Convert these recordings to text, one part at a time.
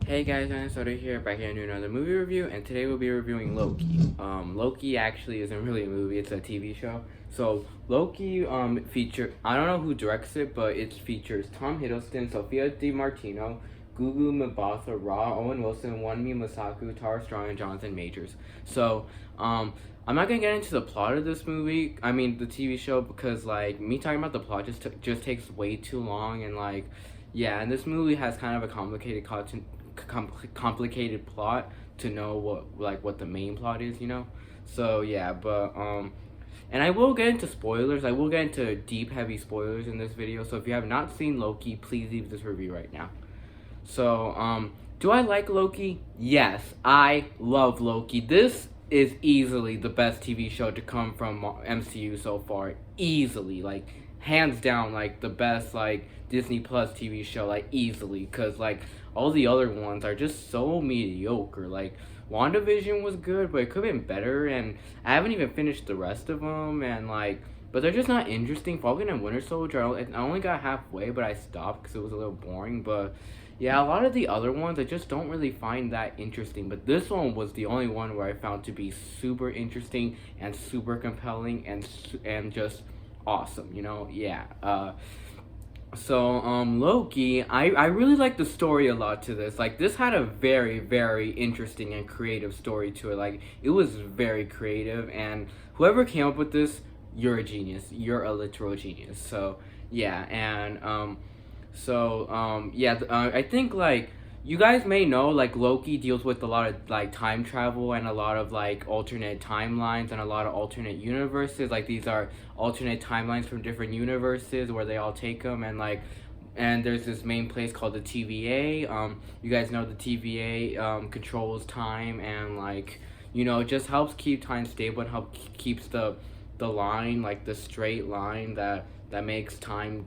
Hey guys, Minnesota here, back here to do another movie review, and today we'll be reviewing Loki. Loki actually isn't really a movie, it's a TV show. So, Loki, I don't know who directs it, but it features Tom Hiddleston, Sophia DiMartino, Gugu Mbatha, Raw, Owen Wilson, Wunmi Masaku, Tara Strong, and Jonathan Majors. So, I'm not gonna get into the plot of this movie, the TV show, because, me talking about the plot just takes way too long, and, yeah, and this movie has kind of a complicated plot to know what the main plot is, so yeah, and I will get into spoilers. I will get into deep heavy spoilers in this video, so if you have not seen Loki, please leave this review right now. So do I like Loki? Yes, I love Loki. This is easily the best TV show to come from MCU so far, easily, hands down, the best Disney Plus TV show, easily, because all the other ones are just so mediocre. WandaVision was good, but it could have been better, and I haven't even finished the rest of them, and but they're just not interesting. Falcon and Winter Soldier, I only got halfway, but I stopped because it was a little boring. But yeah, a lot of the other ones I just don't really find that interesting. But this one was the only one where I found to be super interesting and super compelling and just awesome. Yeah. Loki, I really like the story a lot to this. This had a very, very interesting and creative story to it. It was very creative, and whoever came up with this, you're a genius. You're a literal genius. So, yeah, and, I think, you guys may know, Loki deals with a lot of, time travel and a lot of, alternate timelines and a lot of alternate universes. These are alternate timelines from different universes where they all take them, and there's this main place called the TVA. You guys know the TVA, controls time and, it just helps keep time stable and keeps the line, the straight line that makes time,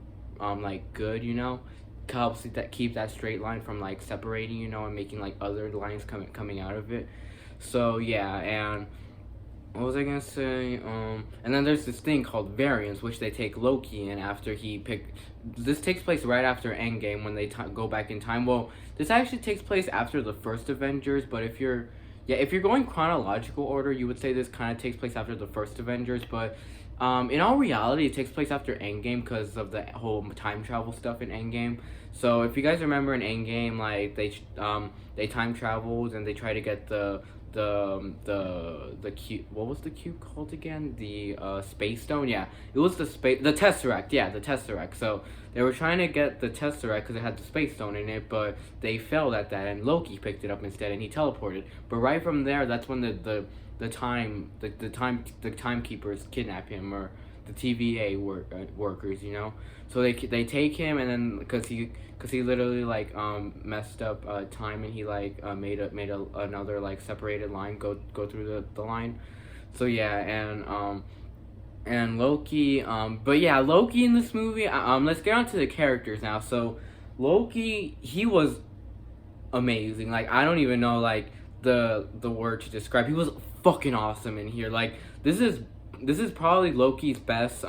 good, helps keep that straight line from separating, and making other lines coming out of it. So yeah, and what was I gonna say? And then there's this thing called variance, which they take Loki in after he picked. This takes place right after Endgame when they go back in time. Well, this actually takes place after the first Avengers, but if you're going chronological order, you would say this kind of takes place after the first Avengers, but in all reality, it takes place after Endgame because of the whole time travel stuff in Endgame. So if you guys remember in Endgame, they time traveled and they try to get the cube. What was the cube called again? The space stone. Yeah, it was the Tesseract. Yeah, the Tesseract. So they were trying to get the Tesseract because it had the space stone in it, but they failed at that, and Loki picked it up instead, and he teleported. But right from there, that's when the timekeepers kidnap him, or the TVA workers, So they take him, and then because he literally messed up time, and he made another separated line go through the line. So yeah, and Loki, but yeah, Loki in this movie. Let's get on to the characters now. So Loki, he was amazing. I don't even know the word to describe. He was fucking awesome in here. This is probably Loki's best.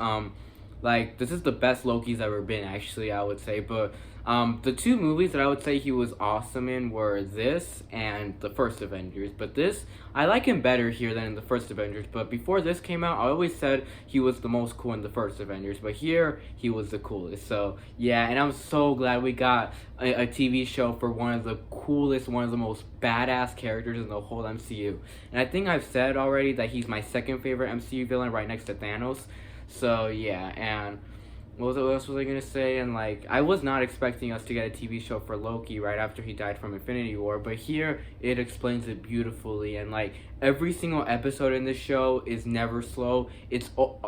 This is the best Loki's ever been, actually, I would say. But the two movies that I would say he was awesome in were this and the first Avengers. But this, I like him better here than in the first Avengers. But before this came out, I always said he was the most cool in the first Avengers. But here, he was the coolest. So, yeah, and I'm so glad we got a TV show for one of the coolest, one of the most badass characters in the whole MCU. And I think I've said already that he's my second favorite MCU villain right next to Thanos. So, yeah, and what else was I gonna say? And I was not expecting us to get a TV show for Loki right after he died from Infinity War, but here it explains it beautifully. And every single episode in this show is never slow.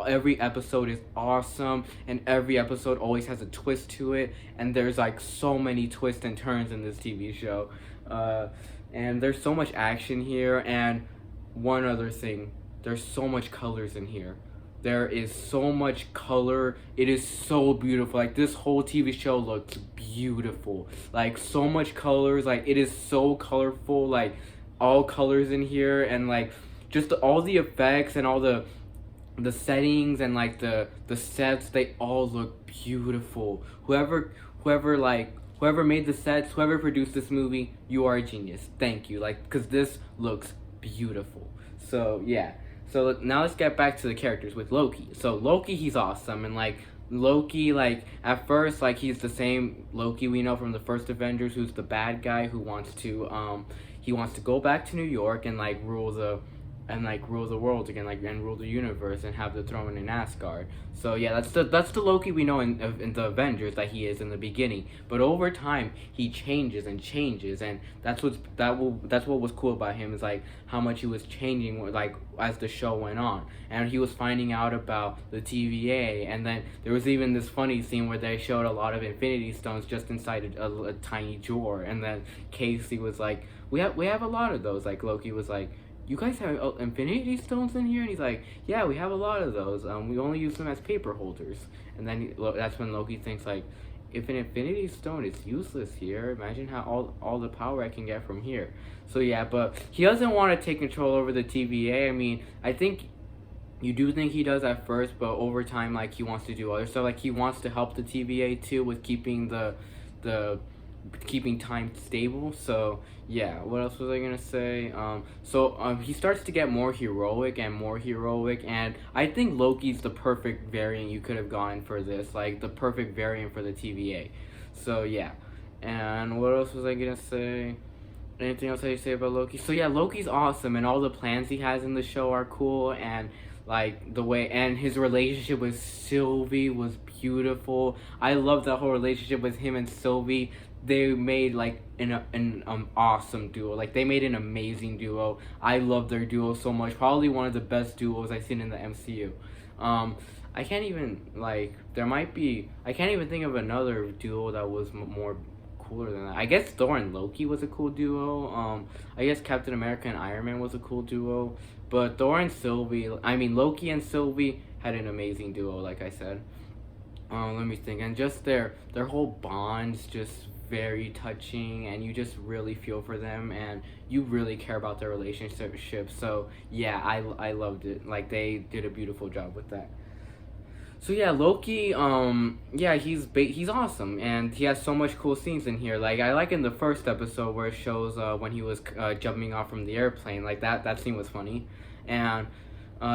Every episode is awesome, and every episode always has a twist to it. And there's so many twists and turns in this TV show, and there's so much action here. And one other thing, there's so much colors in here. There is so much color. It is so beautiful. This whole TV show looks beautiful. So much colors. It is so colorful. All colors in here, and just all the effects and all the settings and the sets, they all look beautiful. Whoever whoever made the sets, whoever produced this movie, you are a genius. Thank you. Like, because this looks beautiful. So yeah. So now let's get back to the characters with Loki. So Loki, he's awesome, and like Loki, like at first, like he's the same Loki we know from the first Avengers, who's the bad guy who wants to he wants to go back to New York and like rule the world again, like, and rule the universe and have the throne in Asgard. So yeah, that's the Loki we know in the Avengers that he is in the beginning. But over time, he changes, and that's what was cool about him, is like how much he was changing, like as the show went on, and he was finding out about the TVA, and then there was even this funny scene where they showed a lot of Infinity Stones just inside a tiny drawer, and then Casey was like, we have a lot of those. Like Loki was like, you guys have Infinity Stones in here? And he's like, yeah, we have a lot of those. We only use them as paper holders. And then that's when Loki thinks, like, if an Infinity Stone is useless here, imagine how all the power I can get from here. So yeah, but he doesn't want to take control over the TVA. I mean, I think you do think he does at first, but over time, like, he wants to do other stuff. Like, he wants to help the TVA too with keeping keeping time stable. So yeah, what else was I gonna say? He starts to get more heroic, and I think Loki's the perfect variant you could have gone for this, like the perfect variant for the TVA. So yeah, and what else was I gonna say? Anything else I say about Loki? So yeah, Loki's awesome, and all the plans he has in the show are cool, and like the way, and his relationship with Sylvie was beautiful. I love that whole relationship with him and Sylvie. They made like an awesome duo. Like, they made an amazing duo. I love their duo so much. Probably one of the best duos I've seen in the MCU. I can't even I can't even think of another duo that was more cooler than that. I guess Thor and Loki was a cool duo. I guess Captain America and Iron Man was a cool duo. But Loki and Sylvie had an amazing duo, like I said. Let me think. And just their whole bond's just very touching, and you just really feel for them, and you really care about their relationship. So yeah, I loved it. Like, they did a beautiful job with that. So yeah, Loki, yeah, he's awesome, and he has so much cool scenes in here. Like, I like in the first episode where it shows when he was jumping off from the airplane. Like, that scene was funny. And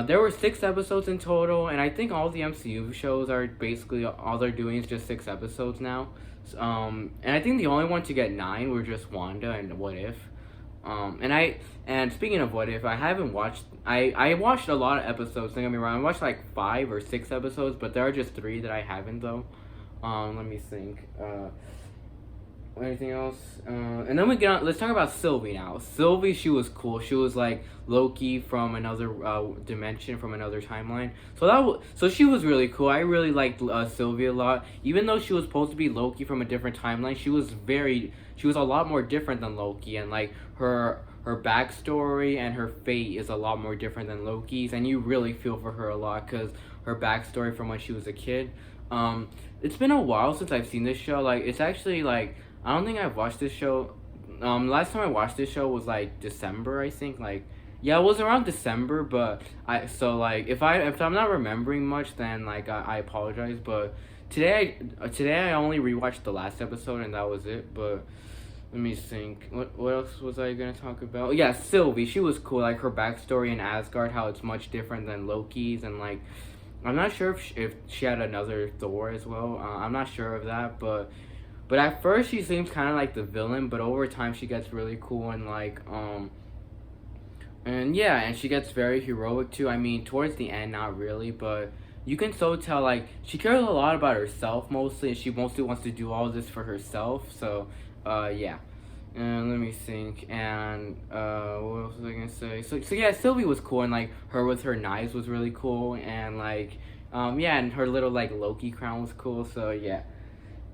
there were 6 episodes in total, and I think all the MCU shows are basically, all they're doing is just 6 episodes now. And I think the only one to get 9 were just Wanda and What If. And speaking of What If, I watched a lot of episodes, don't get me wrong. I watched like 5 or 6 episodes, but there are just 3 that I haven't though. Let me think. Anything else? And then let's talk about Sylvie now. Sylvie, she was cool. She was like Loki from another dimension, from another timeline. So she was really cool. I really liked Sylvie a lot. Even though she was supposed to be Loki from a different timeline, she was a lot more different than Loki, and like her backstory and her fate is a lot more different than Loki's, and you really feel for her a lot, because her backstory from when she was a kid. It's been a while since I've seen this show. Like, it's actually like, I don't think I've watched this show. Last time I watched this show was like December, I think. Like, yeah, it was around December. But if I'm not remembering much, then like I apologize. But today I only rewatched the last episode, and that was it. But let me think. What else was I gonna talk about? Yeah, Sylvie. She was cool. Like, her backstory in Asgard, how it's much different than Loki's, and like, I'm not sure if she had another Thor as well. I'm not sure of that, but at first she seems kind of like the villain, but over time she gets really cool, and like and yeah, and she gets very heroic too. I mean, towards the end, not really, but you can so tell, like, she cares a lot about herself mostly, and she mostly wants to do all this for herself. So yeah. And let me think. And what else was I gonna say? So yeah, Sylvie was cool, and like her with her knives was really cool, and like yeah, and her little like Loki crown was cool. So yeah.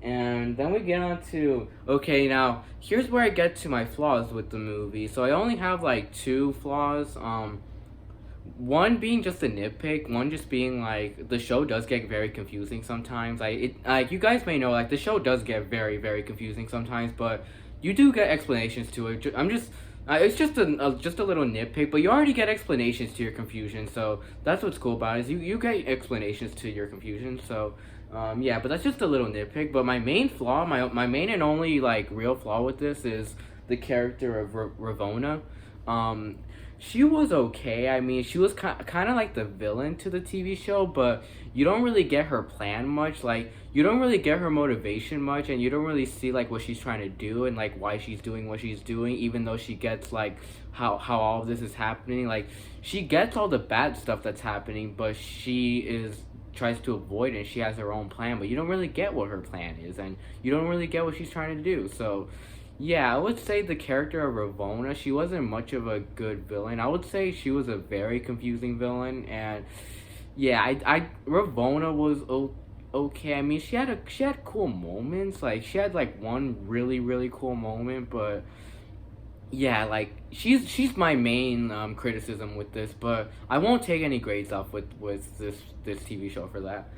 And then we get on to, okay, now here's where I get to my flaws with the movie. So I only have like 2 flaws. One being just a nitpick, one just being like, the show does get very confusing sometimes. Like, you guys may know, like, the show does get very, very confusing sometimes, but you do get explanations to it. It's just a little nitpick, but you already get explanations to your confusion. So that's what's cool about it, is you get explanations to your confusion. So Yeah, but that's just a little nitpick. But my main flaw, my main and only like real flaw with this is the character of Ravonna. Um, she was okay. I mean, she was kind of like the villain to the TV show, but you don't really get her plan much. Like, you don't really get her motivation much, and you don't really see like what she's trying to do and like why she's doing what she's doing, even though she gets like how all of this is happening. Like, she gets all the bad stuff that's happening, but she is tries to avoid it. She has her own plan, but you don't really get what her plan is, and you don't really get what she's trying to do. So yeah, I would say the character of Ravonna, she wasn't much of a good villain. I would say she was a very confusing villain, and yeah, I Ravonna was okay. I mean, she had cool moments. Like, she had like one really cool moment, but yeah, like she's my main criticism with this, but I won't take any grades off with this TV show for that.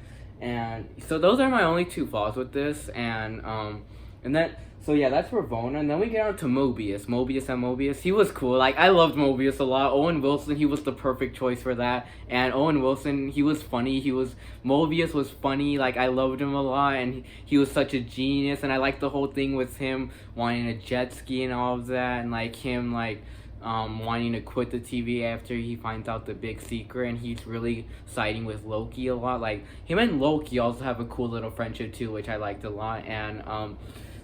And so those are my only two flaws with this, and then so yeah, that's Ravonna, and then we get on to Mobius. He was cool. Like, I loved Mobius a lot. Owen Wilson, he was the perfect choice for that. And Owen Wilson, he was funny. Mobius was funny. Like, I loved him a lot, and he was such a genius. And I liked the whole thing with him wanting a jet ski and all of that, and like him wanting to quit the TV after he finds out the big secret, and he's really siding with Loki a lot. Like, him and Loki also have a cool little friendship too, which I liked a lot. And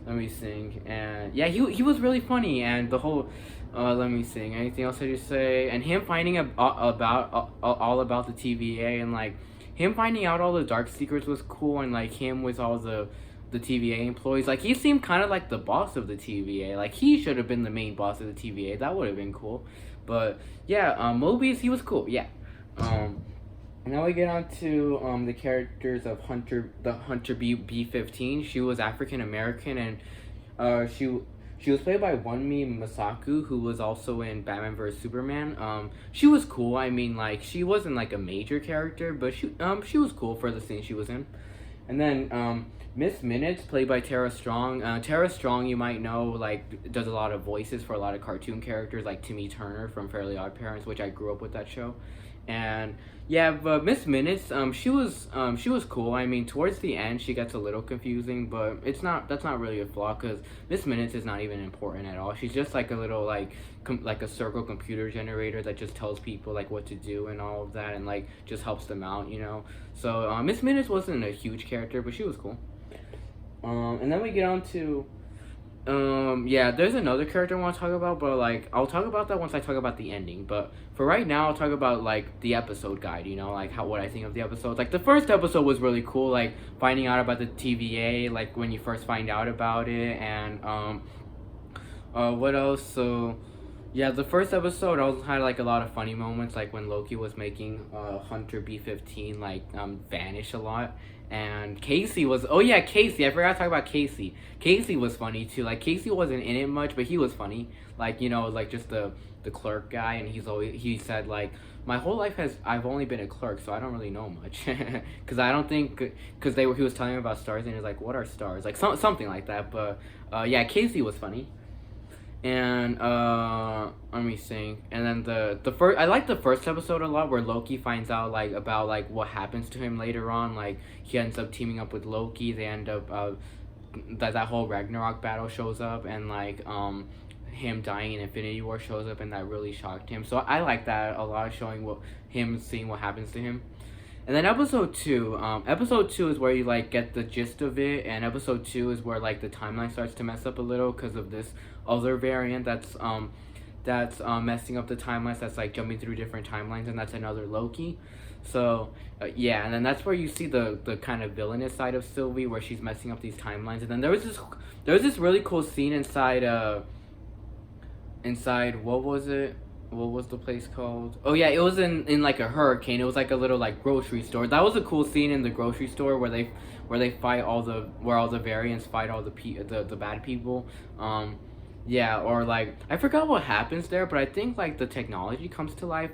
let me think. And yeah, he was really funny, and the whole let me think. Anything else I just say? And him finding about all about the TVA, and like him finding out all the dark secrets was cool, and like him with all the TVA employees. Like, he seemed kind of like the boss of the TVA. Like, he should have been the main boss of the TVA. That would have been cool. But yeah, Mobius, he was cool. Yeah. Now we get on to the characters of Hunter B15. She was African American, and she was played by Wunmi Masaku, who was also in Batman vs Superman. She was cool. I mean, like, she wasn't like a major character, but she was cool for the scene she was in. And then Miss Minutes, played by Tara Strong. Tara Strong, you might know, like, does a lot of voices for a lot of cartoon characters, like Timmy Turner from Fairly Odd Parents, which I grew up with that show. And yeah, but Miss Minutes, she was cool. I mean, towards the end, she gets a little confusing, but that's not really a flaw, because Miss Minutes is not even important at all. She's just like a little like a circle computer generator that just tells people like what to do and all of that, and like just helps them out, you know. So Miss Minutes wasn't a huge character, but she was cool. And then we get on to yeah, there's another character I want to talk about, but like I'll talk about that once I talk about the ending. But for right now, I'll talk about like the episode guide, you know, like what I think of the episodes. Like, the first episode was really cool, like finding out about the TVA, like when you first find out about it. And what else? So yeah, the first episode also had like a lot of funny moments, like when Loki was making Hunter B15 like vanish a lot. And Casey was, oh yeah, Casey, I forgot to talk about Casey. Casey was funny too. Like, Casey wasn't in it much, but he was funny. Like, you know, like just the clerk guy, and he said like, my whole life I've only been a clerk, so I don't really know much. Cause I don't think, he was telling me about stars, and he was like, what are stars? Like something like that. But yeah, Casey was funny. And let me think. And then the first, I like the first episode a lot, where Loki finds out like about like what happens to him later on. Like, he ends up teaming up with Loki. They end up that whole Ragnarok battle shows up, and like him dying in Infinity War shows up, and that really shocked him. So I like that a lot, showing seeing what happens to him. And then episode 2 is where you like get the gist of it, and episode 2 is where like the timeline starts to mess up a little because of this other variant that's messing up the timelines, that's like jumping through different timelines, and that's another Loki. So yeah, and then that's where you see the kind of villainous side of Sylvie, where she's messing up these timelines. And then there was this really cool scene inside what was it? What was the place called? Oh yeah, it was in like a hurricane. It was like a little like grocery store. That was a cool scene in the grocery store where they fight all the variants fight all the bad people. Yeah, or like I forgot what happens there, but I think like the technology comes to life.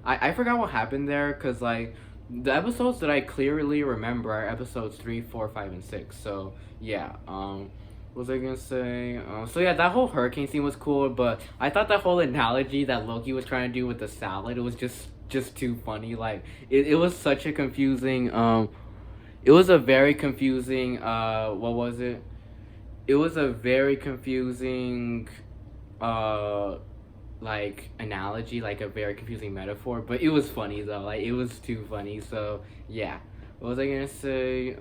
I forgot what happened there, because like the episodes that I clearly remember are episodes 3, 4, 5, and 6. So yeah. What was I gonna say? So yeah, that whole hurricane scene was cool, but I thought that whole analogy that Loki was trying to do with the salad, it was just too funny. Like, it was such a confusing it was a very confusing. What was it? It was a very confusing. Uh, like analogy, like a very confusing metaphor, but it was funny though. Like it was too funny. So yeah. What was I gonna say?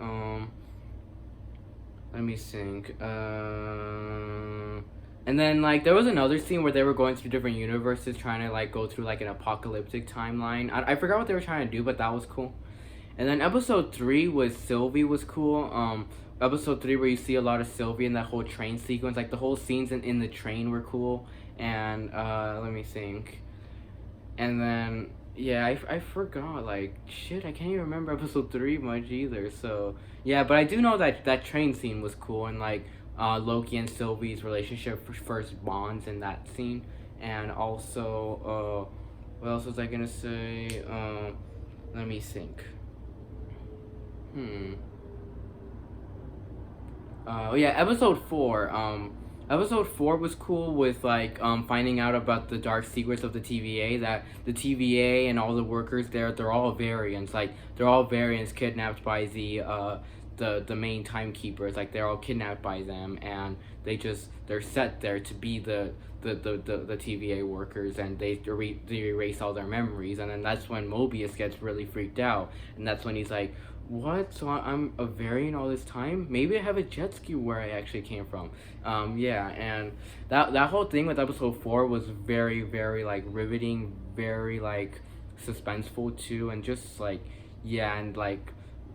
Let me think. And then like there was another scene where they were going through different universes, trying to like go through like an apocalyptic timeline. I forgot what they were trying to do, but that was cool. And then episode 3 was Sylvie was cool. Episode 3 where you see a lot of Sylvie in that whole train sequence, like the whole scenes in the train were cool. And let me think. And then yeah, I forgot, like shit, I can't even remember episode 3 much either. So yeah, but I do know that that train scene was cool, and like Loki and Sylvie's relationship first bonds in that scene. And also what else was I gonna say? Let me think. Hmm. Oh yeah, episode 4. Episode 4 was cool with like finding out about the dark secrets of the TVA. That the TVA and all the workers there, they're all variants. Like they're all variants kidnapped by the main timekeepers. Like they're all kidnapped by them, and they're set there to be the TVA workers, and they erase all their memories. And then that's when Mobius gets really freaked out, and that's when he's like, what? So I'm a variant all this time? Maybe I have a jet ski where I actually came from. Yeah, and that whole thing with episode 4 was very, very like riveting, very like suspenseful too, and just like yeah, and like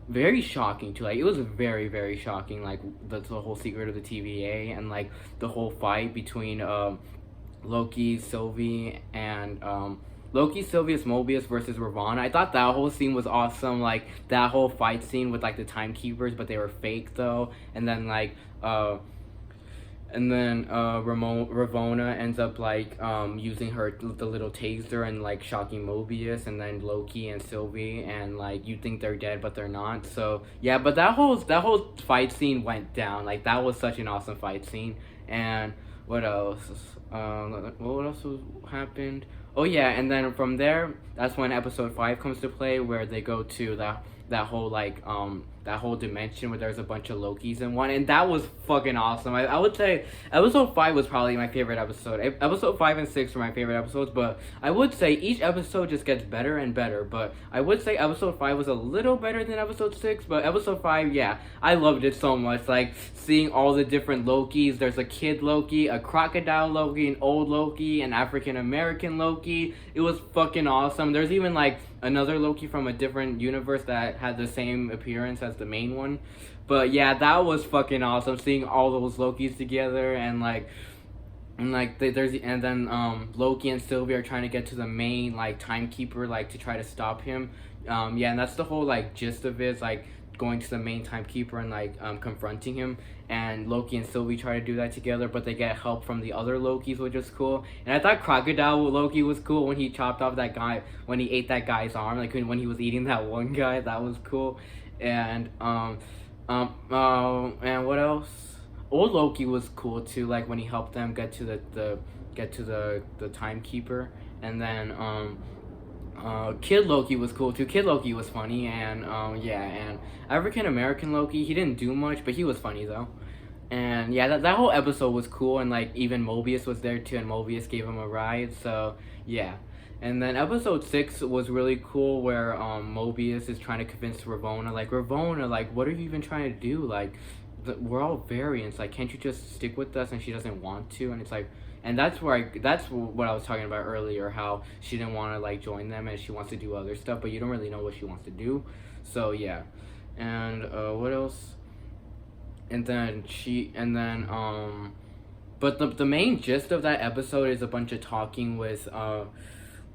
very shocking too. Like it was very, very shocking. Like the whole secret of the TVA, and like the whole fight between Loki, Sylvie, and Loki, Sylvius, Mobius versus Ravonna. I thought that whole scene was awesome. Like that whole fight scene with like the timekeepers, but they were fake though. And then like Ravonna ends up like using the little taser and like shocking Mobius, and then Loki and Sylvie, and like you think they're dead but they're not. So yeah, but that whole fight scene went down. Like that was such an awesome fight scene. And what else? What else happened? Oh yeah, and then from there, that's when episode 5 comes to play, where they go to that whole like that whole dimension where there's a bunch of Lokis in one, and that was fucking awesome. I would say episode 5 was probably my favorite episode. Episode 5 and 6 were my favorite episodes, but I would say each episode just gets better and better. But I would say episode 5 was a little better than episode 6, but episode 5, yeah, I loved it so much. Like seeing all the different Lokis. There's a kid Loki, a crocodile Loki, an old Loki, an African American Loki. It was fucking awesome. There's even like another Loki from a different universe that had the same appearance as the main one. But yeah, that was fucking awesome, seeing all those Lokis together. And then Loki and Sylvie are trying to get to the main like timekeeper, like to try to stop him. Yeah, and that's the whole like gist of it, like going to the main timekeeper and like confronting him. And Loki and Sylvie try to do that together, but they get help from the other Lokis, which is cool. And I thought Crocodile Loki was cool when he chopped off that guy, when he ate that guy's arm, like when he was eating that one guy. That was cool. And and what else? Old Loki was cool too, like when he helped them get to the timekeeper. And then Kid Loki was cool too. Kid Loki was funny. And yeah, and African American Loki, he didn't do much, but he was funny though. And yeah, that whole episode was cool, and like even Mobius was there too, and Mobius gave him a ride. So yeah. And then episode 6 was really cool, where Mobius is trying to convince Ravonna, like, what are you even trying to do? Like, we're all variants. Like, can't you just stick with us? And she doesn't want to. And it's like, and that's what I was talking about earlier, how she didn't want to like join them, and she wants to do other stuff, but you don't really know what she wants to do. So yeah. And what else? And then but the main gist of that episode is a bunch of talking with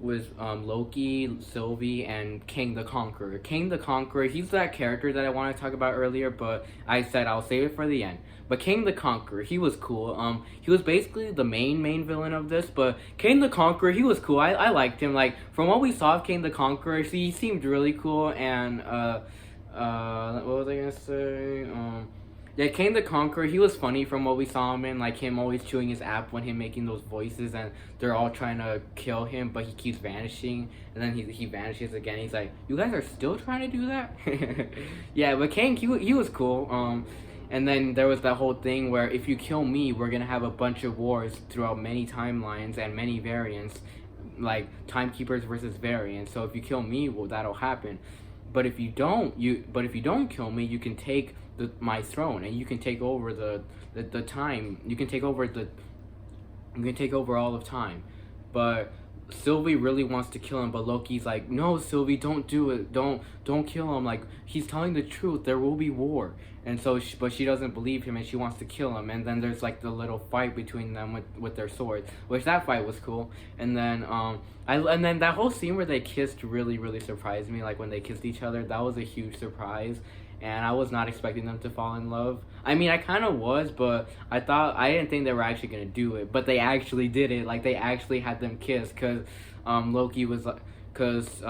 Loki, Sylvie, and King the Conqueror. King the Conqueror, he's that character that I want to talk about earlier, but I said I'll save it for the end. But King the Conqueror, he was cool. He was basically the main villain of this, but King the Conqueror, he was cool. I liked him. Like, from what we saw of King the Conqueror, he seemed really cool. And what was I gonna say? Yeah, Kane the Conqueror, he was funny from what we saw him in, like him always chewing his app when him making those voices, and they're all trying to kill him, but he keeps vanishing, and then he vanishes again. He's like, you guys are still trying to do that? Yeah, but Kane, he was cool. And then there was that whole thing where if you kill me, we're gonna have a bunch of wars throughout many timelines and many variants, like timekeepers versus variants. So if you kill me, well, that'll happen. But if you don't kill me, you can take my throne, and you can take over the time. You can take over all of time. But Sylvie really wants to kill him, but Loki's like, no, Sylvie, don't do it. Don't kill him. Like, he's telling the truth. There will be war. And so, but she doesn't believe him, and she wants to kill him. And then there's like the little fight between them with their swords, which that fight was cool. And then and then that whole scene where they kissed really surprised me. Like when they kissed each other, that was a huge surprise. And I was not expecting them to fall in love. I mean, I kind of was, but I didn't think they were actually gonna do it. But they actually did it. Like they actually had them kiss, cause Loki was like, cause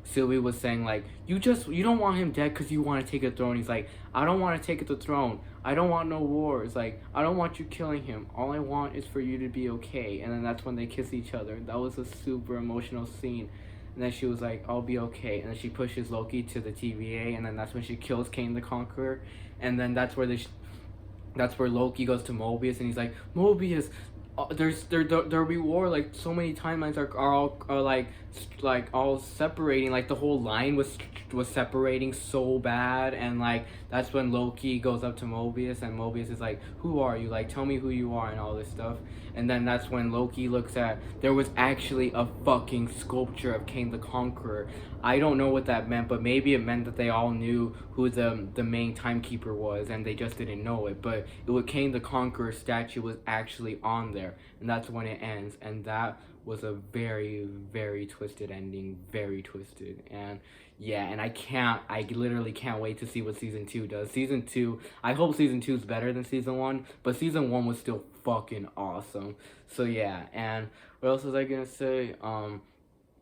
Sylvie was saying like, you don't want him dead because you want to take a throne. He's like, I don't want to take the throne. I don't want no wars. Like, I don't want you killing him. All I want is for you to be okay. And then that's when they kiss each other. That was a super emotional scene. And then she was like, I'll be okay. And then she pushes Loki to the TVA, and then that's when she kills Kane the Conqueror. And then that's where Loki goes to Mobius, and he's like, Mobius, there'll be war. Like so many timelines are like all separating. Like the whole line was separating so bad, and like that's when Loki goes up to Mobius, and Mobius is like, who are you? Like, tell me who you are and all this stuff. And then that's when Loki looks at, there was actually a fucking sculpture of Kane the Conqueror. I don't know what that meant, but maybe it meant that they all knew who the main timekeeper was, and they just didn't know it. But it was Kane the Conqueror statue was actually on there, and that's when it ends. And that was a very twisted ending, very twisted. And yeah, and I literally can't wait to see what season 2 does. Season 2, I hope season 2 is better than season 1, but season 1 was still fucking awesome. So yeah, and what else was I gonna say? Let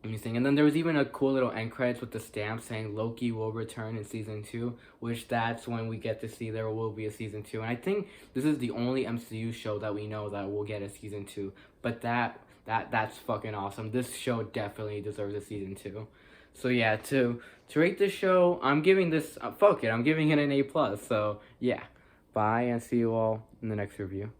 me think. And then there was even a cool little end credits with the stamp saying Loki will return in season 2, which that's when we get to see there will be a season 2. And I think this is the only MCU show that we know that will get a season 2. But that's fucking awesome. This show definitely deserves a season 2. So yeah, to rate this show, I'm giving this I'm giving it an A+. So yeah, bye, and see you all in the next review.